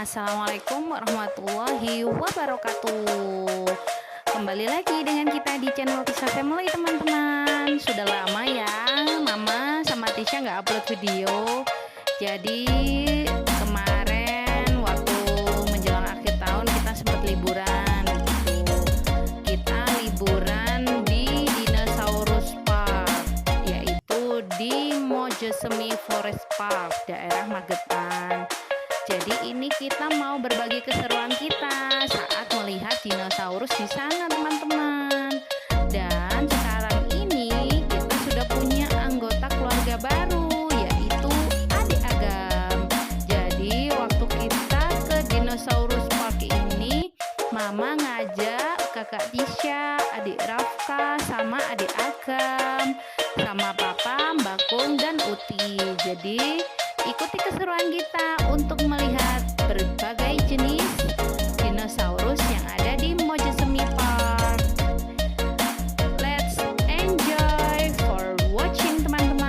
Assalamualaikum warahmatullahi wabarakatuh. Kembali lagi dengan kita di channel Tisha Family, teman-teman. Sudah lama ya Mama sama Tisha nggak upload video. Jadi kemarin waktu menjelang akhir tahun kita sempat liburan gitu. Kita liburan di Dinosaurus Park, yaitu di Mojosemi Forest Park, daerah Magetan. Jadi ini kita mau berbagi keseruan kita saat melihat dinosaurus di sana, teman-teman. Dan sekarang ini kita sudah punya anggota keluarga baru, yaitu adik Agam. Jadi waktu kita ke Dinosaurus Park ini, Mama ngajak kakak Tisha, adik Rafka, sama adik Agam, sama Papa, Bakung, dan Uti. Jadi ikuti keseruan kita untuk melihat berbagai jenis dinosaurus yang ada di Mojosemi Park. Let's enjoy for watching, teman-teman.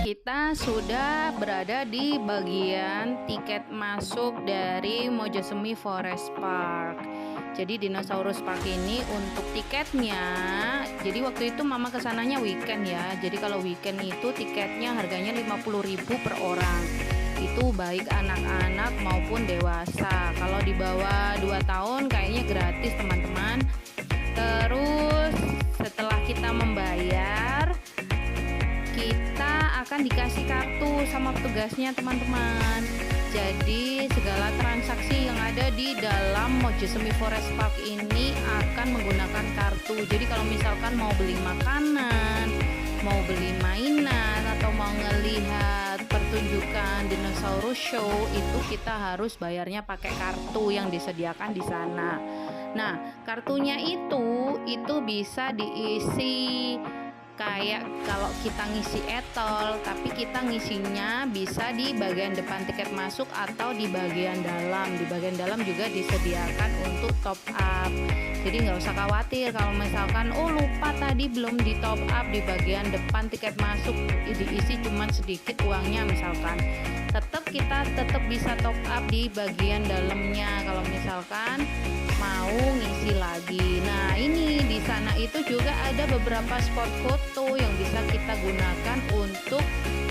Kita sudah berada di bagian tiket masuk dari Mojosemi Forest Park. Jadi Dinosaurus Park ini untuk tiketnya, jadi waktu itu Mama kesananya weekend ya. Jadi kalau weekend itu tiketnya harganya 50.000 per orang. Itu baik anak-anak maupun dewasa. Kalau di bawah 2 tahun kayaknya gratis, teman-teman. Terus setelah kita membayar, kita akan dikasih kartu sama petugasnya, teman-teman. Jadi segala transaksi yang ada di dalam Mojosemi Forest Park ini akan menggunakan kartu. Jadi kalau misalkan mau beli makanan, mau beli mainan, atau mau ngelihat pertunjukan dinosaurus show, itu kita harus bayarnya pakai kartu yang disediakan di sana. Nah, kartunya itu bisa diisi kayak kalau kita ngisi etol, tapi kita ngisinya bisa di bagian depan tiket masuk atau di bagian dalam. Di bagian dalam juga disediakan untuk top up. Jadi nggak usah khawatir kalau misalkan lupa tadi belum di top up di bagian depan tiket masuk, diisi cuma sedikit uangnya misalkan. Kita tetap bisa top up di bagian dalamnya kalau misalkan mau ngisi lagi. Nah, ini di sana itu juga ada beberapa spot foto yang bisa kita gunakan untuk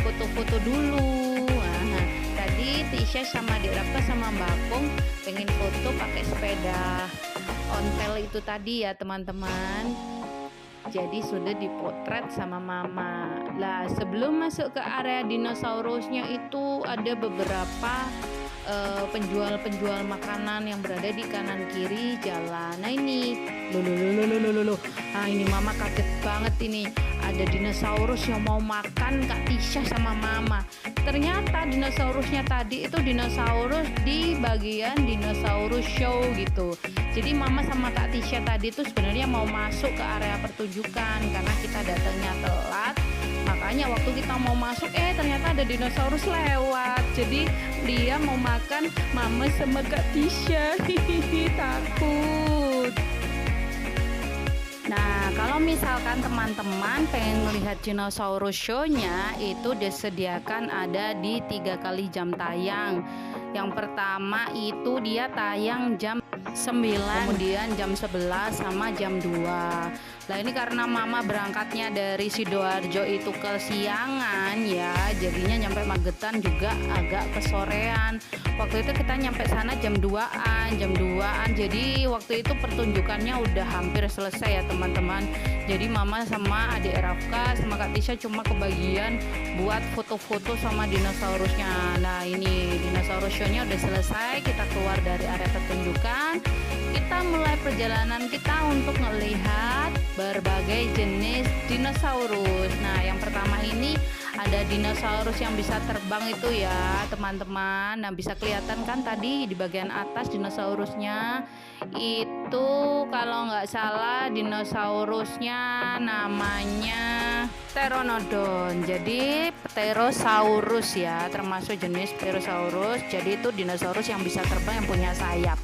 foto-foto dulu. Nah, tadi Tisha sama Dek Rafka sama Bakung pengen foto pakai sepeda ontel itu tadi ya, teman-teman. Jadi sudah dipotret sama Mama. Lah, sebelum masuk ke area dinosaurusnya itu ada beberapa penjual-penjual makanan yang berada di kanan kiri jalan. Nah ini, loh. Ah, ini Mama kaget banget ini. Ada dinosaurus yang mau makan Kak Tisha sama Mama. Ternyata dinosaurusnya tadi itu dinosaurus di bagian dinosaurus show gitu. Jadi Mama sama Kak Tisha tadi itu sebenarnya mau masuk ke area pertunjukan karena kita datangnya telat. Makanya waktu kita mau masuk ternyata ada dinosaurus lewat. Jadi dia mau makan Mama sama Kak Tisha. Takut. Nah, kalau misalkan teman-teman pengen melihat dinosaurus show-nya, itu disediakan ada di 3 kali jam tayang. Yang pertama itu dia tayang jam 9, kemudian jam 11 sama jam 2. Nah, ini karena Mama berangkatnya dari Sidoarjo itu kesiangan ya, jadinya nyampe Magetan juga agak kesorean. Waktu itu kita nyampe sana jam 2-an. Jadi waktu itu pertunjukannya udah hampir selesai ya, teman-teman. Jadi Mama sama adik Rafka sama Kak Tisha cuma kebagian buat foto-foto sama dinosaurusnya. Nah, ini dinosaurus show-nya udah selesai. Kita keluar dari area pertunjukan. Kita mulai perjalanan kita untuk melihat berbagai jenis dinosaurus. Nah, yang pertama ini Ada dinosaurus yang bisa terbang itu ya teman-teman. Nah, bisa kelihatan kan tadi di bagian atas dinosaurusnya itu, kalau nggak salah dinosaurusnya namanya Pteranodon. Jadi Pterosaurus ya, termasuk jenis Pterosaurus. Jadi itu dinosaurus yang bisa terbang, yang punya sayap.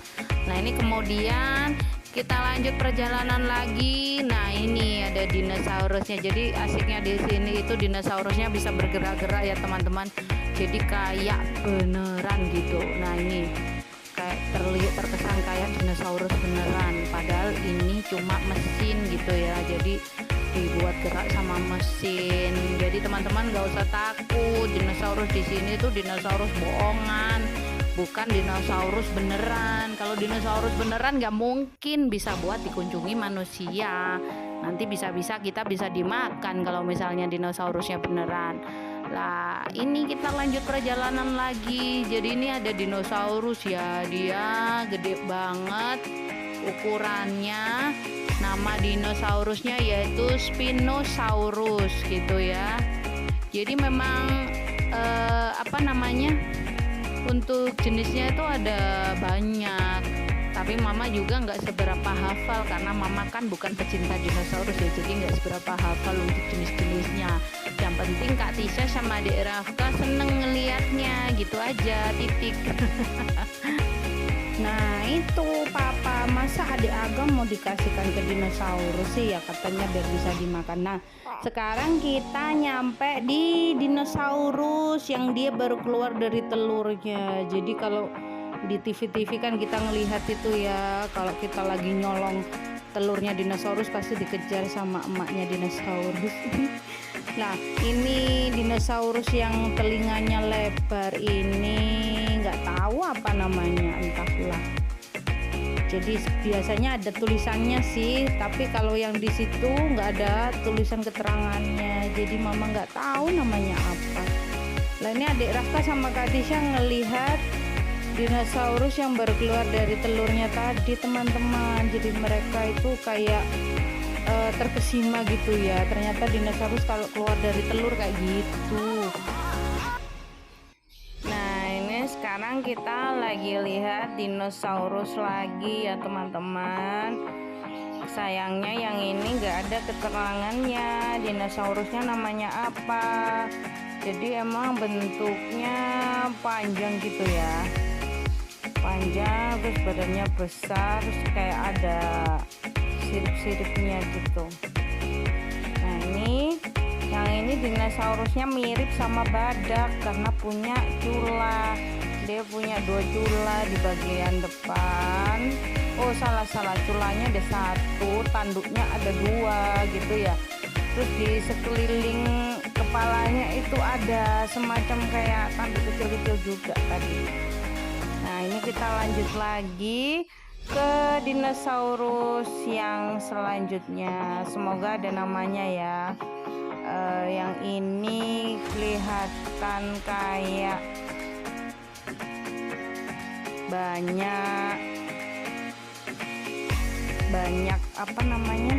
Nah, ini kemudian kita lanjut perjalanan lagi. Nah, ini ada dinosaurusnya. Jadi asiknya di sini itu dinosaurusnya bisa bergerak-gerak ya teman-teman. Jadi kayak beneran gitu. Nah, ini kayak terkesan kayak dinosaurus beneran. Padahal ini cuma mesin gitu ya. Jadi dibuat gerak sama mesin. Jadi teman-teman nggak usah takut. Dinosaurus di sini tuh dinosaurus bohongan, bukan dinosaurus beneran. Kalau dinosaurus beneran nggak mungkin bisa buat dikunjungi manusia. Nanti bisa-bisa kita bisa dimakan kalau misalnya dinosaurusnya beneran. Lah, ini kita lanjut perjalanan lagi. Jadi ini ada dinosaurus ya, dia gede banget ukurannya. Nama dinosaurusnya yaitu Spinosaurus gitu ya. Jadi memang untuk jenisnya itu ada banyak, tapi mama juga nggak seberapa hafal karena mama kan bukan pecinta dinosaurus ya, jadi nggak seberapa hafal untuk jenis-jenisnya. Yang penting Kak Tisha sama Adik Rafka seneng ngeliatnya gitu aja, titik. Nah itu papa, masa adik Agam mau dikasihkan ke dinosaurus sih ya, katanya biar bisa dimakan. Nah sekarang kita nyampe di dinosaurus yang dia baru keluar dari telurnya. Jadi kalau di TV-TV kan kita ngelihat itu ya, kalau kita lagi nyolong telurnya dinosaurus pasti dikejar sama emaknya dinosaurus. Nah ini dinosaurus yang telinganya lebar ini nggak tahu apa namanya, entahlah. Jadi biasanya ada tulisannya sih, tapi kalau yang di situ nggak ada tulisan keterangannya, jadi mama nggak tahu namanya apa. Lah ini adik Rafka sama Kak Tisha ngelihat dinosaurus yang baru keluar dari telurnya tadi teman-teman. Jadi mereka itu kayak terkesima gitu ya, ternyata dinosaurus kalau keluar dari telur kayak gitu. Nah ini sekarang kita lagi lihat dinosaurus lagi ya teman-teman. Sayangnya yang ini nggak ada keterangannya dinosaurusnya namanya apa. Jadi emang bentuknya panjang gitu ya, panjang, terus badannya besar, terus kayak ada sirip-siripnya gitu. Nah yang ini dinosaurusnya mirip sama badak karena punya cula. Dia punya 2 cula di bagian depan. Oh salah, culanya ada 1, tanduknya ada 2 gitu ya. Terus di sekeliling kepalanya itu ada semacam kayak tanduk kecil-kecil juga tadi. Nah ini kita lanjut lagi ke dinosaurus yang selanjutnya. Semoga ada namanya ya. Yang ini kelihatan kayak banyak apa namanya,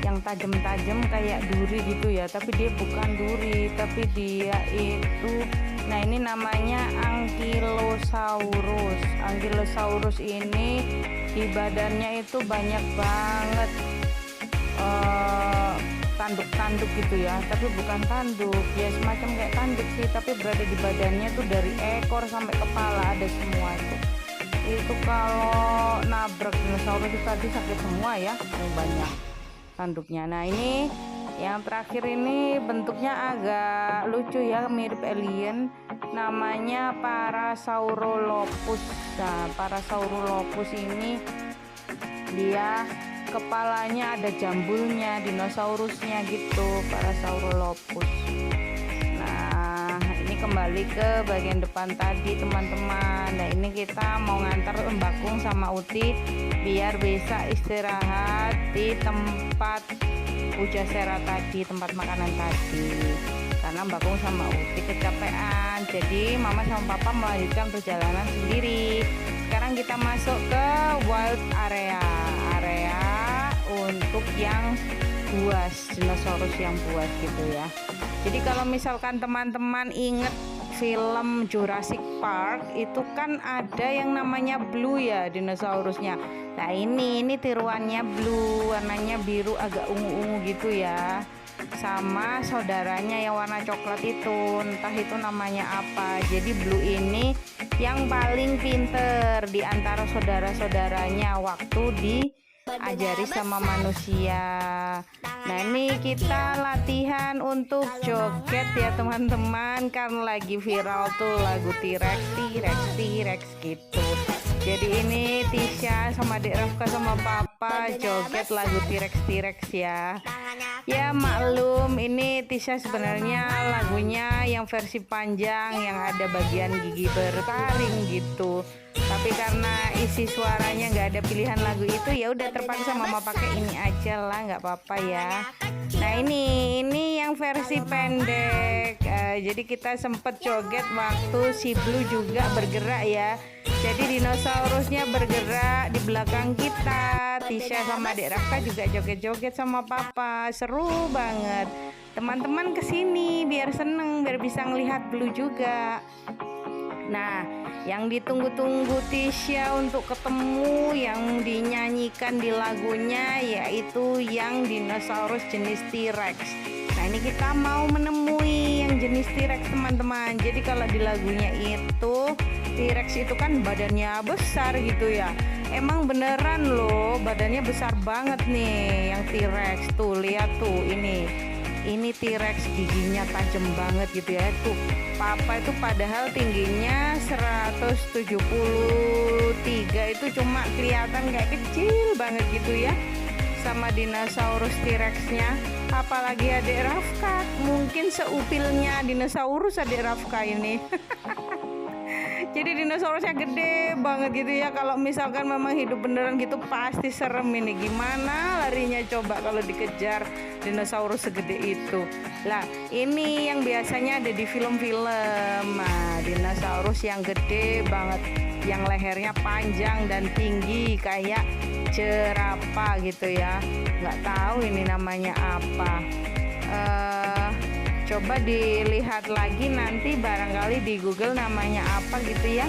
yang tajam-tajam kayak duri gitu ya, tapi dia bukan duri, tapi dia itu, nah ini namanya Ankylosaurus. Ankylosaurus ini di badannya itu banyak banget tanduk-tanduk gitu ya, tapi bukan tanduk ya, semacam kayak tanduk sih, tapi berada di badannya tuh dari ekor sampai kepala ada semua itu kalau nabrak dinosaurus itu tadi sakit semua ya, banyak tanduknya. Nah ini yang terakhir ini bentuknya agak lucu ya, mirip alien, namanya Parasaurolophus. Nah Parasaurolophus ini dia kepalanya ada jambulnya, dinosaurusnya gitu, Parasaurolophus. Nah ini kembali ke bagian depan tadi teman-teman. Nah ini kita mau ngantar Mbakung sama Uti biar bisa istirahat di tempat Pujasera tadi, tempat makanan tadi, karena Mbakung sama Uti kecapean. Jadi mama sama papa melanjutkan perjalanan sendiri. Sekarang kita masuk ke wild area untuk yang buas, dinosaurus yang buas gitu ya. Jadi kalau misalkan teman-teman inget film Jurassic Park itu kan ada yang namanya Blue ya dinosaurusnya. Nah ini tiruannya Blue, warnanya biru agak ungu-ungu gitu ya. Sama saudaranya yang warna coklat itu, entah itu namanya apa. Jadi Blue ini yang paling pinter di antara saudara-saudaranya waktu diajari sama manusia. Nah ini kita latihan untuk joget ya teman-teman, kan lagi viral tuh lagu T-Rex gitu. Jadi ini Tisha sama Dek Rafka sama Papa joget lagu T-Rex ya. Ya maklum ini Tisha sebenarnya lagunya yang versi panjang yang ada bagian gigi bertaring gitu. Tapi karena isi suaranya nggak ada pilihan lagu itu, ya udah terpaksa mama pakai ini aja lah, nggak apa-apa ya. Nah ini yang versi pendek. Jadi kita sempet joget waktu si Blue juga bergerak ya. Jadi dinosaurusnya bergerak di belakang kita. Tisha sama Dek Rafka juga joget-joget sama Papa. Seru banget. Teman-teman kesini biar seneng, biar bisa ngelihat Blue juga. Nah, yang ditunggu-tunggu Tisha untuk ketemu yang dinyanyikan di lagunya yaitu yang dinosaurus jenis T-Rex. Nah, ini kita mau menemui yang jenis T-Rex teman-teman. Jadi kalau di lagunya itu T-Rex itu kan badannya besar gitu ya. Emang beneran loh, badannya besar banget nih yang T-Rex tuh. Lihat tuh ini T-Rex giginya tajam banget gitu ya. Tuh Papa itu padahal tingginya 173 itu cuma kelihatan kayak kecil banget gitu ya sama dinosaurus T-Rex-nya. Apalagi Adik Rafka, mungkin seupilnya dinosaurus Adik Rafka ini. Jadi dinosaurusnya gede banget gitu ya. Kalau misalkan memang hidup beneran gitu pasti serem ini. Gimana larinya coba kalau dikejar dinosaurus segede itu. Lah ini yang biasanya ada di film-film. Nah, dinosaurus yang gede banget, yang lehernya panjang dan tinggi kayak jerapah gitu ya. Nggak tahu ini namanya apa. Coba dilihat lagi nanti barangkali di Google namanya apa gitu ya.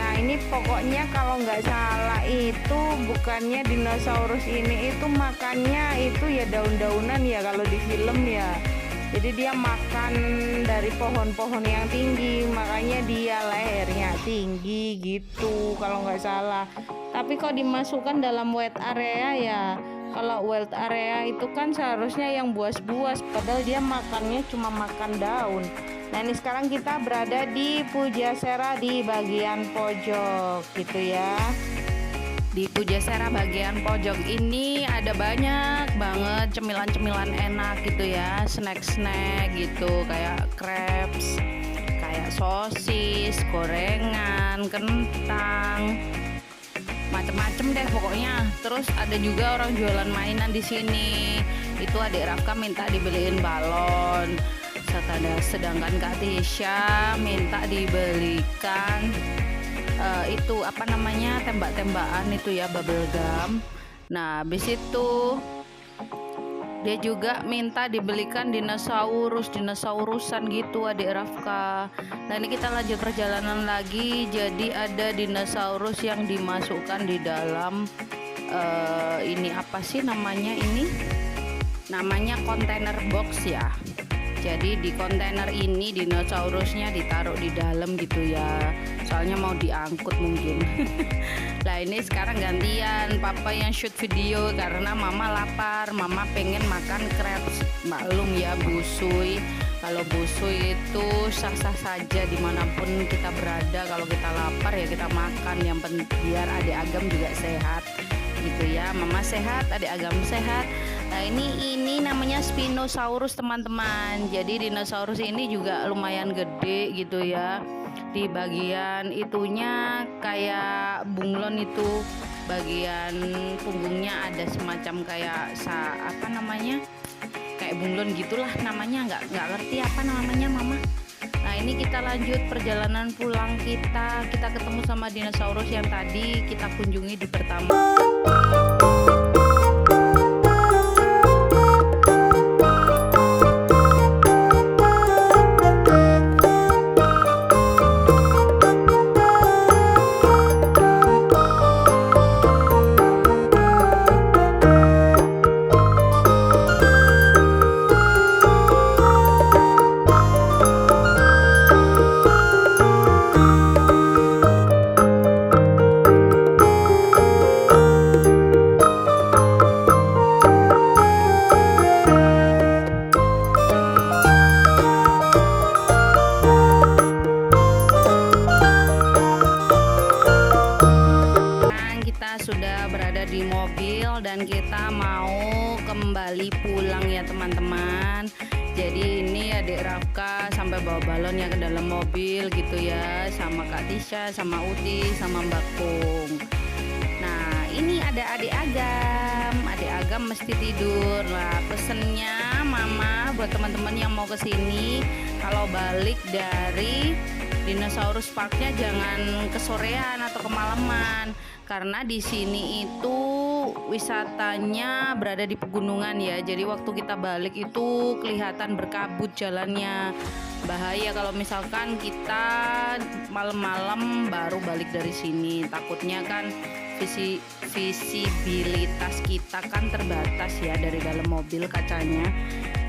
Nah ini pokoknya kalau nggak salah itu bukannya dinosaurus ini itu makannya itu ya daun-daunan ya kalau di film ya. Jadi dia makan dari pohon-pohon yang tinggi, makanya dia lehernya tinggi gitu kalau nggak salah. Tapi kok dimasukkan dalam wet area ya. Kalau wild area itu kan seharusnya yang buas-buas, padahal dia makannya cuma makan daun. Nah ini sekarang kita berada di Pujasera di bagian pojok gitu ya. Di Pujasera bagian pojok ini ada banyak banget cemilan-cemilan enak gitu ya, snack-snack gitu kayak crepes, kayak sosis, gorengan, kentang, macem-macem deh pokoknya. Terus ada juga orang jualan mainan di sini. Itu Adik Rafka minta dibeliin balon. Sedangkan Kak Tisha minta dibelikan itu apa namanya tembak-tembakan itu ya, bubble gum. Nah habis itu dia juga minta dibelikan dinosaurusan gitu Adik Rafka. Nah ini kita lanjut perjalanan lagi. Jadi ada dinosaurus yang dimasukkan di dalam ini apa sih namanya ini? Namanya kontainer box ya. Jadi di kontainer ini dinosaurusnya ditaruh di dalam gitu ya. Soalnya mau diangkut mungkin. Nah ini sekarang gantian Papa yang shoot video karena Mama lapar. Mama pengen makan crepes. Maklum ya busui. Kalau busui itu sah-sah saja dimanapun kita berada. Kalau kita lapar ya kita makan. Yang penting biar Adik Agam juga sehat gitu ya. Mama sehat, Adik Agam sehat. Nah ini namanya Spinosaurus teman-teman. Jadi dinosaurus ini juga lumayan gede gitu ya. Di bagian itunya kayak bunglon itu, bagian punggungnya ada semacam kayak apa namanya, kayak bunglon gitulah namanya, nggak ngerti apa namanya Mama. Nah ini kita lanjut perjalanan pulang kita ketemu sama dinosaurus yang tadi kita kunjungi di pertama. kembali pulang ya teman-teman. Jadi ini adik Rafka sampai bawa balon ya ke dalam mobil gitu ya, sama Kak Tisha, sama Uti, sama Mbak Kung. Nah ini ada adik Agam mesti tidur lah. Pesennya Mama buat teman-teman yang mau kesini, kalau balik dari Dinosaurus Parknya jangan kesorean atau kemalaman, karena di sini itu wisatanya berada di pegunungan ya. Jadi waktu kita balik itu kelihatan berkabut jalannya. Bahaya kalau misalkan kita malam-malam baru balik dari sini. Takutnya kan visibilitas kita kan terbatas ya dari dalam mobil kacanya.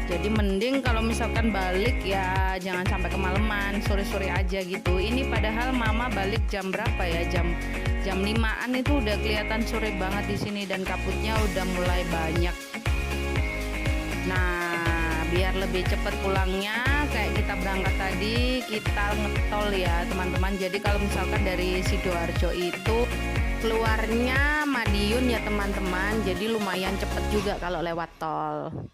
Jadi mending kalau misalkan balik ya jangan sampai kemalaman, sore-sore aja gitu. Ini padahal Mama balik jam berapa ya? Jam 5-an itu udah kelihatan sore banget di sini dan kabutnya udah mulai banyak. Nah, biar lebih cepat pulangnya kayak kita berangkat tadi, kita ngetol ya teman-teman. Jadi kalau misalkan dari Sidoarjo itu keluarnya Madiun ya teman-teman. Jadi lumayan cepet juga kalau lewat tol.